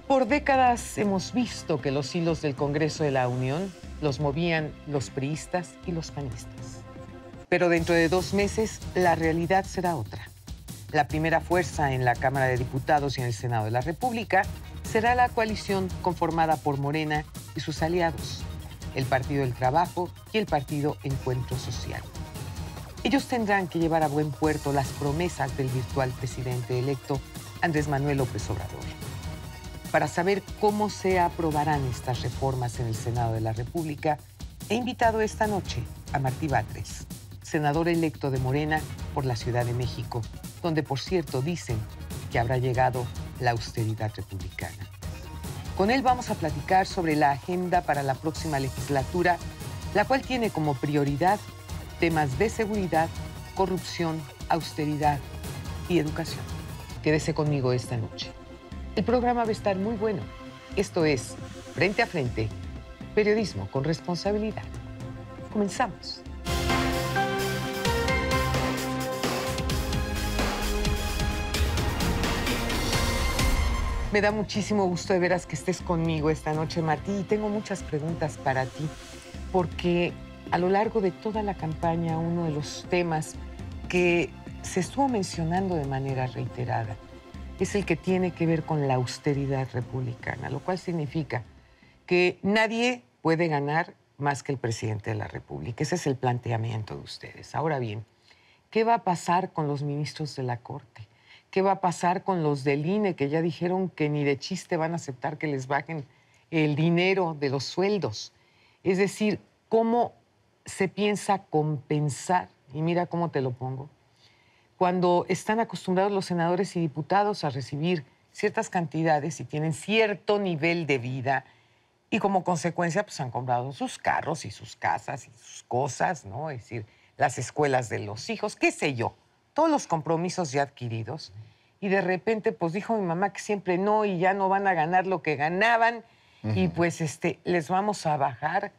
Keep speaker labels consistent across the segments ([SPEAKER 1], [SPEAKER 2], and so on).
[SPEAKER 1] Por décadas hemos visto que los hilos del Congreso de la Unión los movían los priistas y los panistas. Pero dentro de 2 meses la realidad será otra. La primera fuerza en la Cámara de Diputados y en el Senado de la República será la coalición conformada por Morena y sus aliados, el Partido del Trabajo y el Partido Encuentro Social. Ellos tendrán que llevar a buen puerto las promesas del virtual presidente electo Andrés Manuel López Obrador. Para saber cómo se aprobarán estas reformas en el Senado de la República, he invitado esta noche a Martí Batres, senador electo de Morena por la Ciudad de México, donde, por cierto, dicen que habrá llegado la austeridad republicana. Con él vamos a platicar sobre la agenda para la próxima legislatura, la cual tiene como prioridad temas de seguridad, corrupción, austeridad y educación. Quédese conmigo esta noche. El programa va a estar muy bueno. Esto es Frente a Frente, periodismo con responsabilidad. Comenzamos. Me da muchísimo gusto de veras que estés conmigo esta noche, Martí, y tengo muchas preguntas para ti, porque a lo largo de toda la campaña uno de los temas que se estuvo mencionando de manera reiterada es el que tiene que ver con la austeridad republicana, lo cual significa que nadie puede ganar más que el presidente de la República. Ese es el planteamiento de ustedes. Ahora bien, ¿qué va a pasar con los ministros de la Corte? ¿Qué va a pasar con los del INE que ya dijeron que ni de chiste van a aceptar que les bajen el dinero de los sueldos? Es decir, ¿cómo se piensa compensar? Y mira cómo te lo pongo. Cuando están acostumbrados los senadores y diputados a recibir ciertas cantidades y tienen cierto nivel de vida y como consecuencia pues han comprado sus carros y sus casas y sus cosas, ¿no? Es decir, las escuelas de los hijos, qué sé yo, todos los compromisos ya adquiridos. Y de repente pues dijo mi mamá que siempre no y ya no van a ganar lo que ganaban y pues les vamos a bajar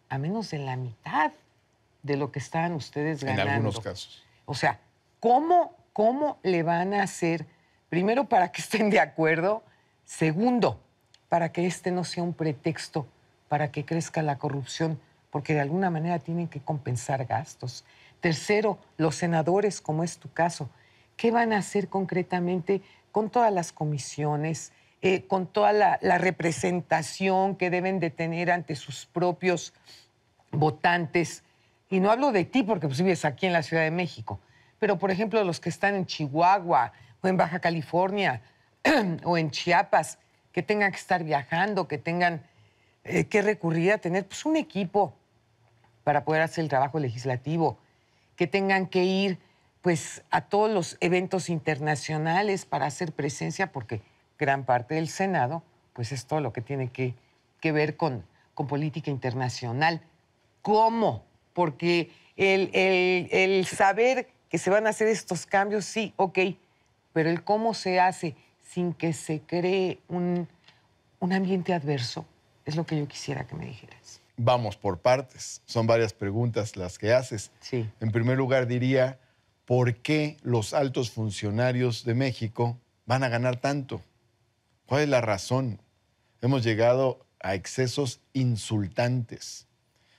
[SPEAKER 1] a menos de la mitad de lo que estaban ustedes ganando.
[SPEAKER 2] En algunos casos.
[SPEAKER 1] O sea, ¿Cómo le van a hacer? Primero, para que estén de acuerdo. Segundo, para que este no sea un pretexto para que crezca la corrupción, porque de alguna manera tienen que compensar gastos. Tercero, los senadores, como es tu caso, ¿qué van a hacer concretamente con todas las comisiones, con toda la representación que deben de tener ante sus propios votantes? Y no hablo de ti porque pues, vives aquí en la Ciudad de México. Pero, por ejemplo, los que están en Chihuahua o en Baja California o en Chiapas, que tengan que estar viajando, que tengan que recurrir a tener pues, un equipo para poder hacer el trabajo legislativo, que tengan que ir pues, a todos los eventos internacionales para hacer presencia, porque gran parte del Senado pues, es todo lo que tiene que ver con política internacional. ¿Cómo? Porque el saber que se van a hacer estos cambios, sí, ok, pero el cómo se hace sin que se cree un ambiente adverso es lo que yo quisiera que me dijeras.
[SPEAKER 2] Vamos por partes. Son varias preguntas las que haces.
[SPEAKER 1] Sí.
[SPEAKER 2] En primer lugar, diría, ¿por qué los altos funcionarios de México van a ganar tanto? ¿Cuál es la razón? Hemos llegado a excesos insultantes.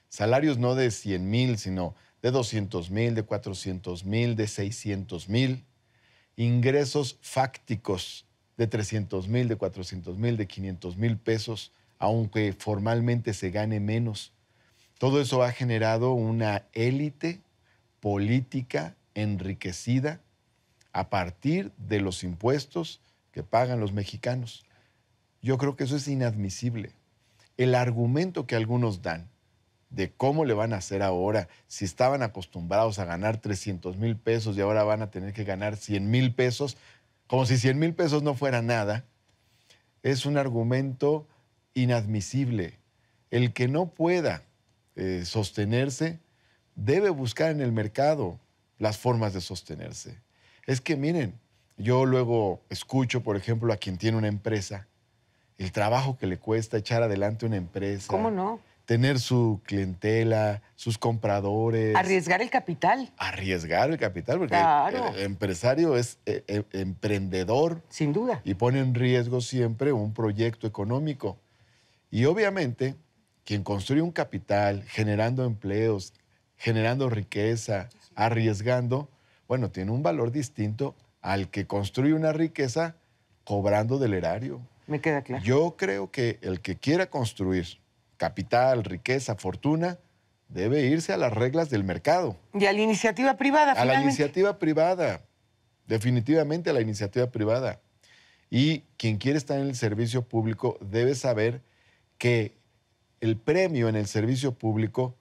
[SPEAKER 2] Salarios no de 100,000, sino de 200,000, de 400,000, de 600,000. Ingresos fácticos de 300,000, de 400,000, de 500,000 pesos, aunque formalmente se gane menos. Todo eso ha generado una élite política enriquecida a partir de los impuestos que pagan los mexicanos. Yo creo que eso es inadmisible. El argumento que algunos dan de cómo le van a hacer ahora, si estaban acostumbrados a ganar 300,000 pesos y ahora van a tener que ganar 100,000 pesos, como si 100,000 pesos no fuera nada, es un argumento inadmisible. El que no pueda sostenerse debe buscar en el mercado las formas de sostenerse. Es que miren, yo luego escucho, por ejemplo, a quien tiene una empresa, el trabajo que le cuesta echar adelante una empresa.
[SPEAKER 1] ¿Cómo no?
[SPEAKER 2] tener su clientela, sus compradores.
[SPEAKER 1] Arriesgar el capital.
[SPEAKER 2] Arriesgar el capital, porque
[SPEAKER 1] Claro.
[SPEAKER 2] el empresario es emprendedor.
[SPEAKER 1] Sin duda.
[SPEAKER 2] Y pone en riesgo siempre un proyecto económico. Y obviamente, quien construye un capital, generando empleos, generando riqueza, arriesgando, bueno, tiene un valor distinto al que construye una riqueza cobrando del erario.
[SPEAKER 1] Me queda claro.
[SPEAKER 2] Yo creo que el que quiera construir capital, riqueza, fortuna, debe irse a las reglas del mercado.
[SPEAKER 1] Y a la iniciativa privada,
[SPEAKER 2] A la
[SPEAKER 1] finalmente.
[SPEAKER 2] iniciativa privada, definitivamente a la iniciativa privada. Y quien quiere estar en el servicio público debe saber que el premio en el servicio público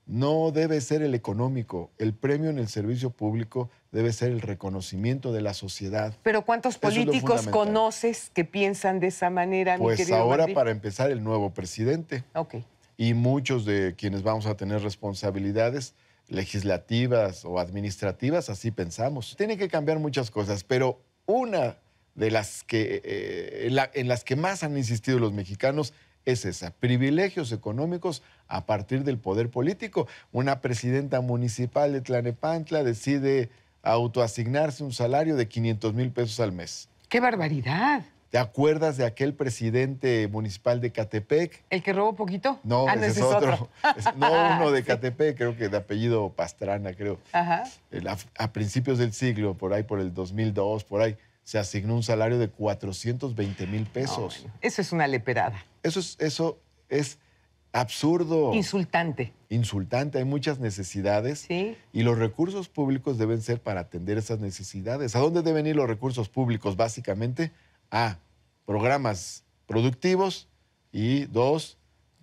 [SPEAKER 2] no debe ser el económico. El premio en el servicio público debe ser el reconocimiento de la sociedad.
[SPEAKER 1] Pero ¿cuántos
[SPEAKER 2] Eso es lo
[SPEAKER 1] políticos
[SPEAKER 2] fundamental.
[SPEAKER 1] conoces que piensan de esa manera, mi
[SPEAKER 2] Pues
[SPEAKER 1] querido
[SPEAKER 2] ahora,
[SPEAKER 1] Martín?
[SPEAKER 2] para empezar, el nuevo presidente
[SPEAKER 1] Ok.
[SPEAKER 2] y muchos de quienes vamos a tener responsabilidades legislativas o administrativas, así pensamos. Tienen que cambiar muchas cosas, pero una de las que, en las que más han insistido los mexicanos es esa, privilegios económicos a partir del poder político. Una presidenta municipal de Tlalnepantla decide autoasignarse un salario de 500,000 pesos al mes.
[SPEAKER 1] ¡Qué barbaridad!
[SPEAKER 2] ¿Te acuerdas de aquel presidente municipal de Catepec?
[SPEAKER 1] ¿El que robó poquito?
[SPEAKER 2] No,
[SPEAKER 1] Ah,
[SPEAKER 2] ese es otro. No, uno de Catepec, creo que de apellido Pastrana, creo.
[SPEAKER 1] Ajá.
[SPEAKER 2] A principios del siglo, por ahí, por el 2002, por ahí, se asignó un salario de 420,000 pesos.
[SPEAKER 1] No, bueno, eso es una leperada.
[SPEAKER 2] Eso es absurdo.
[SPEAKER 1] Insultante.
[SPEAKER 2] Insultante. Hay muchas necesidades.
[SPEAKER 1] Sí.
[SPEAKER 2] Y los recursos públicos deben ser para atender esas necesidades. ¿A dónde deben ir los recursos públicos? Básicamente a programas productivos y 2,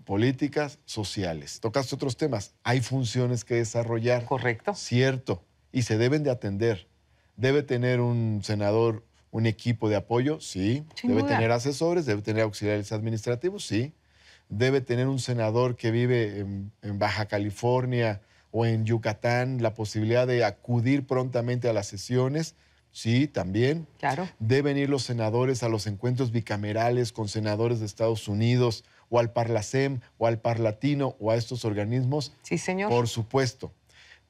[SPEAKER 2] políticas sociales. Tocaste otros temas. Hay funciones que desarrollar.
[SPEAKER 1] Correcto.
[SPEAKER 2] Cierto. Y se deben de atender. ¿Debe tener un senador un equipo de apoyo? Sí.
[SPEAKER 1] Sin
[SPEAKER 2] ¿Debe
[SPEAKER 1] duda.
[SPEAKER 2] tener asesores? ¿Debe tener auxiliares administrativos? Sí. ¿Debe tener un senador que vive en Baja California o en Yucatán la posibilidad de acudir prontamente a las sesiones? Sí, también.
[SPEAKER 1] Claro.
[SPEAKER 2] ¿Deben ir los senadores a los encuentros bicamerales con senadores de Estados Unidos o al Parlacem o al Parlatino o a estos organismos?
[SPEAKER 1] Sí, señor.
[SPEAKER 2] Por supuesto.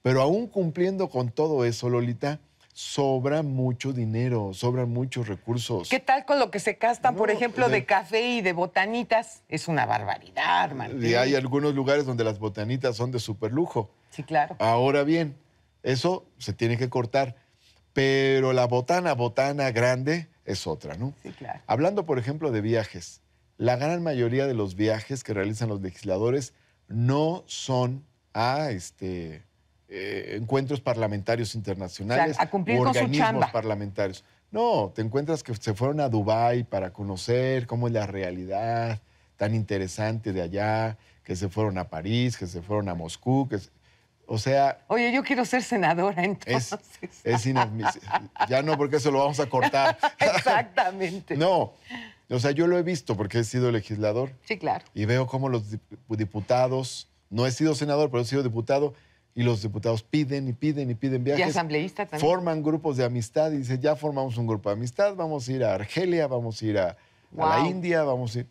[SPEAKER 2] Pero aún cumpliendo con todo eso, Lolita, sobra mucho dinero, sobran muchos recursos.
[SPEAKER 1] ¿Qué tal con lo que se gastan, por
[SPEAKER 2] No,
[SPEAKER 1] ejemplo, de café y de botanitas? Es una barbaridad, Martín.
[SPEAKER 2] Y hay algunos lugares donde las botanitas son de superlujo.
[SPEAKER 1] Sí, claro.
[SPEAKER 2] Ahora bien, eso se tiene que cortar. Pero la botana grande es otra, ¿no?
[SPEAKER 1] Sí, claro.
[SPEAKER 2] Hablando, por ejemplo, de viajes, la gran mayoría de los viajes que realizan los legisladores no son a encuentros parlamentarios internacionales,
[SPEAKER 1] O sea, a cumplir
[SPEAKER 2] u
[SPEAKER 1] con su
[SPEAKER 2] organismos
[SPEAKER 1] chamba.
[SPEAKER 2] parlamentarios. No, te encuentras que se fueron a Dubái para conocer cómo es la realidad tan interesante de allá, que se fueron a París, que se fueron a Moscú, o sea,
[SPEAKER 1] Oye, yo quiero ser senadora, entonces.
[SPEAKER 2] es inadmisible. Ya no, porque eso lo vamos a cortar.
[SPEAKER 1] Exactamente.
[SPEAKER 2] No, o sea, yo lo he visto porque he sido legislador
[SPEAKER 1] Sí, claro.
[SPEAKER 2] y veo cómo los diputados, no he sido senador, pero he sido diputado, y los diputados piden y piden y piden
[SPEAKER 1] Y
[SPEAKER 2] viajes.
[SPEAKER 1] asambleísta también.
[SPEAKER 2] Forman grupos de amistad y dicen, ya formamos un grupo de amistad, vamos a ir a Argelia, vamos a ir a la
[SPEAKER 1] Wow.
[SPEAKER 2] India, vamos a ir.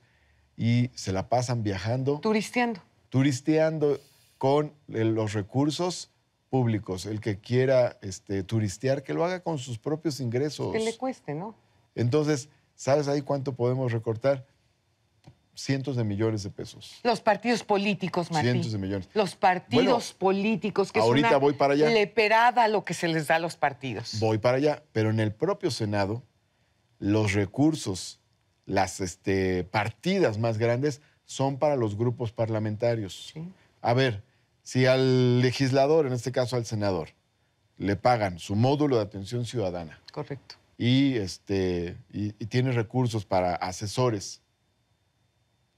[SPEAKER 2] Y se la pasan viajando,
[SPEAKER 1] Turisteando.
[SPEAKER 2] turisteando con los recursos públicos. El que quiera turistear, que lo haga con sus propios ingresos.
[SPEAKER 1] Que le cueste, ¿no?
[SPEAKER 2] Entonces, ¿sabes ahí cuánto podemos recortar? Cientos de millones de pesos.
[SPEAKER 1] Los partidos políticos, Martín.
[SPEAKER 2] Cientos de millones.
[SPEAKER 1] Los partidos políticos, que
[SPEAKER 2] ahorita
[SPEAKER 1] es una
[SPEAKER 2] voy para allá.
[SPEAKER 1] leperada lo que se les da a los partidos.
[SPEAKER 2] Voy para allá, pero en el propio Senado, los recursos, las partidas más grandes son para los grupos parlamentarios.
[SPEAKER 1] Sí.
[SPEAKER 2] A ver, si al legislador, en este caso al senador, le pagan su módulo de atención ciudadana
[SPEAKER 1] Correcto.
[SPEAKER 2] y tiene recursos para asesores,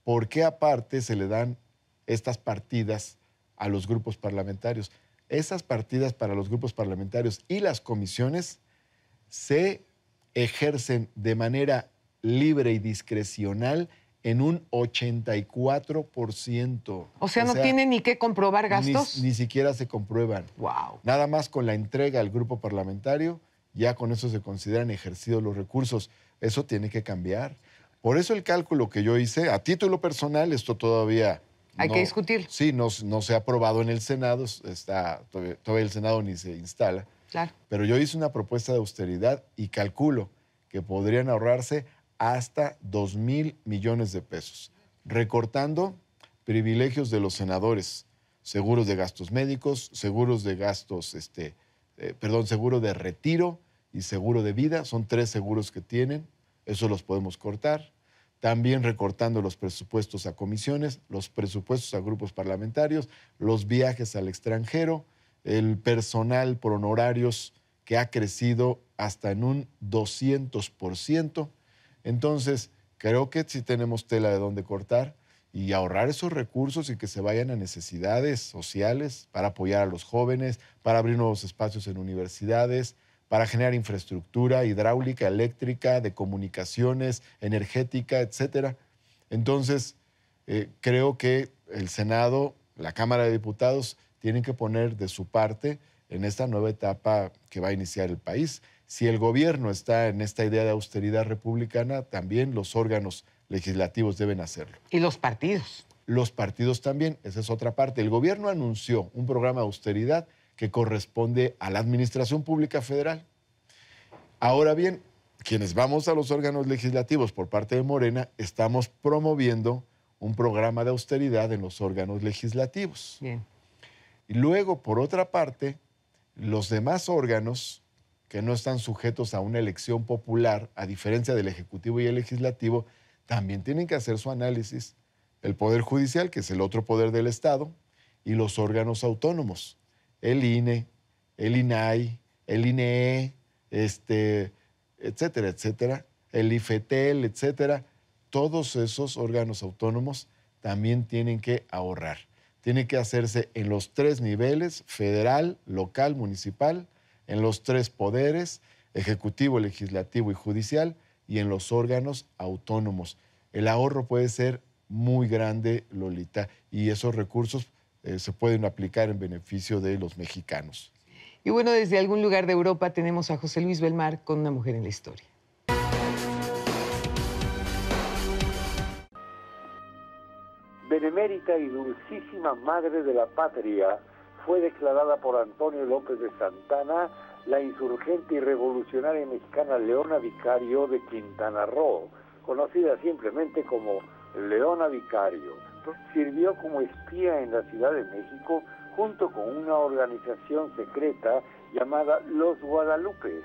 [SPEAKER 2] ¿por qué aparte se le dan estas partidas a los grupos parlamentarios? Esas partidas para los grupos parlamentarios y las comisiones se ejercen de manera libre y discrecional en un 84%.
[SPEAKER 1] O sea, no tiene ni que comprobar gastos.
[SPEAKER 2] Ni siquiera se comprueban.
[SPEAKER 1] Wow.
[SPEAKER 2] Nada más con la entrega al grupo parlamentario, ya con eso se consideran ejercidos los recursos. Eso tiene que cambiar. Por eso el cálculo que yo hice, a título personal, esto todavía
[SPEAKER 1] Hay que discutirlo.
[SPEAKER 2] Sí, no se ha aprobado en el Senado, todavía el Senado ni se instala.
[SPEAKER 1] Claro.
[SPEAKER 2] Pero yo hice una propuesta de austeridad y calculo que podrían ahorrarse hasta 2,000 millones de pesos, recortando privilegios de los senadores, seguros de gastos médicos, seguros de gastos, seguro de retiro y seguro de vida. Son 3 seguros que tienen, eso los podemos cortar. También recortando los presupuestos a comisiones, los presupuestos a grupos parlamentarios, los viajes al extranjero, el personal por honorarios que ha crecido hasta en un 200%. Entonces, creo que sí tenemos tela de dónde cortar y ahorrar esos recursos y que se vayan a necesidades sociales para apoyar a los jóvenes, para abrir nuevos espacios en universidades, para generar infraestructura hidráulica, eléctrica, de comunicaciones, energética, etcétera. Entonces, creo que el Senado, la Cámara de Diputados, tienen que poner de su parte en esta nueva etapa que va a iniciar el país. Si el gobierno está en esta idea de austeridad republicana, también los órganos legislativos deben hacerlo.
[SPEAKER 1] Y los partidos.
[SPEAKER 2] Los partidos también, esa es otra parte. El gobierno anunció un programa de austeridad que corresponde a la Administración Pública Federal. Ahora bien, quienes vamos a los órganos legislativos por parte de Morena, estamos promoviendo un programa de austeridad en los órganos legislativos.
[SPEAKER 1] Bien.
[SPEAKER 2] Y luego, por otra parte, los demás órganos que no están sujetos a una elección popular, a diferencia del Ejecutivo y el Legislativo, también tienen que hacer su análisis. El Poder Judicial, que es el otro poder del Estado, y los órganos autónomos, el INE, el INAI, el INEE, etcétera, etcétera, el IFETEL, etcétera. Todos esos órganos autónomos también tienen que ahorrar. Tiene que hacerse en los 3 niveles, federal, local, municipal, en los 3 poderes, ejecutivo, legislativo y judicial, y en los órganos autónomos. El ahorro puede ser muy grande, Lolita, y esos recursos se pueden aplicar en beneficio de los mexicanos.
[SPEAKER 1] Y bueno, desde algún lugar de Europa tenemos a José Luis Belmar con Una mujer en la historia.
[SPEAKER 3] Benemérita y dulcísima madre de la patria, fue declarada por Antonio López de Santana la insurgente y revolucionaria mexicana Leona Vicario de Quintana Roo, conocida simplemente como Leona Vicario. Sirvió como espía en la Ciudad de México junto con una organización secreta llamada Los Guadalupes.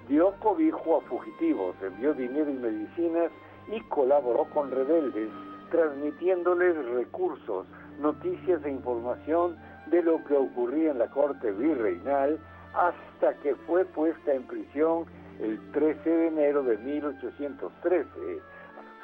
[SPEAKER 3] Dio cobijo a fugitivos, envió dinero y medicinas y colaboró con rebeldes, transmitiéndoles recursos, noticias e información de lo que ocurría en la corte virreinal, hasta que fue puesta en prisión el 13 de enero de 1813.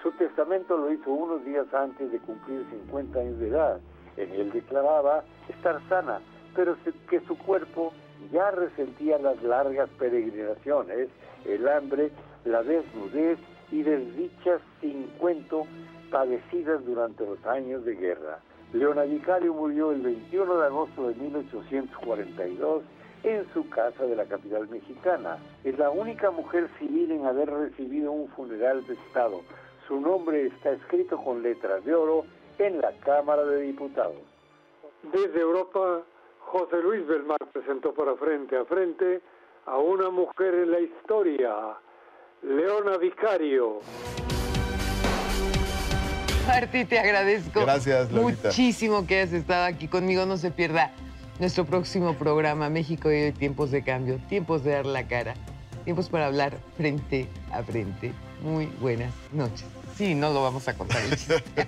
[SPEAKER 3] Su testamento lo hizo unos días antes de cumplir 50 años de edad. En él declaraba estar sana, pero que su cuerpo ya resentía las largas peregrinaciones, el hambre, la desnudez y desdichas sin cuento padecidas durante los años de guerra. Leona Vicario murió el 21 de agosto de 1842 en su casa de la capital mexicana. Es la única mujer civil en haber recibido un funeral de Estado. Su nombre está escrito con letras de oro en la Cámara de Diputados.
[SPEAKER 4] Desde Europa, José Luis Belmar presentó para Frente a Frente a Una mujer en la historia, Leona Vicario.
[SPEAKER 1] Martí, te agradezco.
[SPEAKER 2] Gracias, Lolita.
[SPEAKER 1] Muchísimo que hayas estado aquí conmigo. No se pierda nuestro próximo programa, México y hoy, tiempos de cambio, tiempos de dar la cara, tiempos para hablar frente a frente. Muy buenas noches. Sí, no lo vamos a contar el chiste.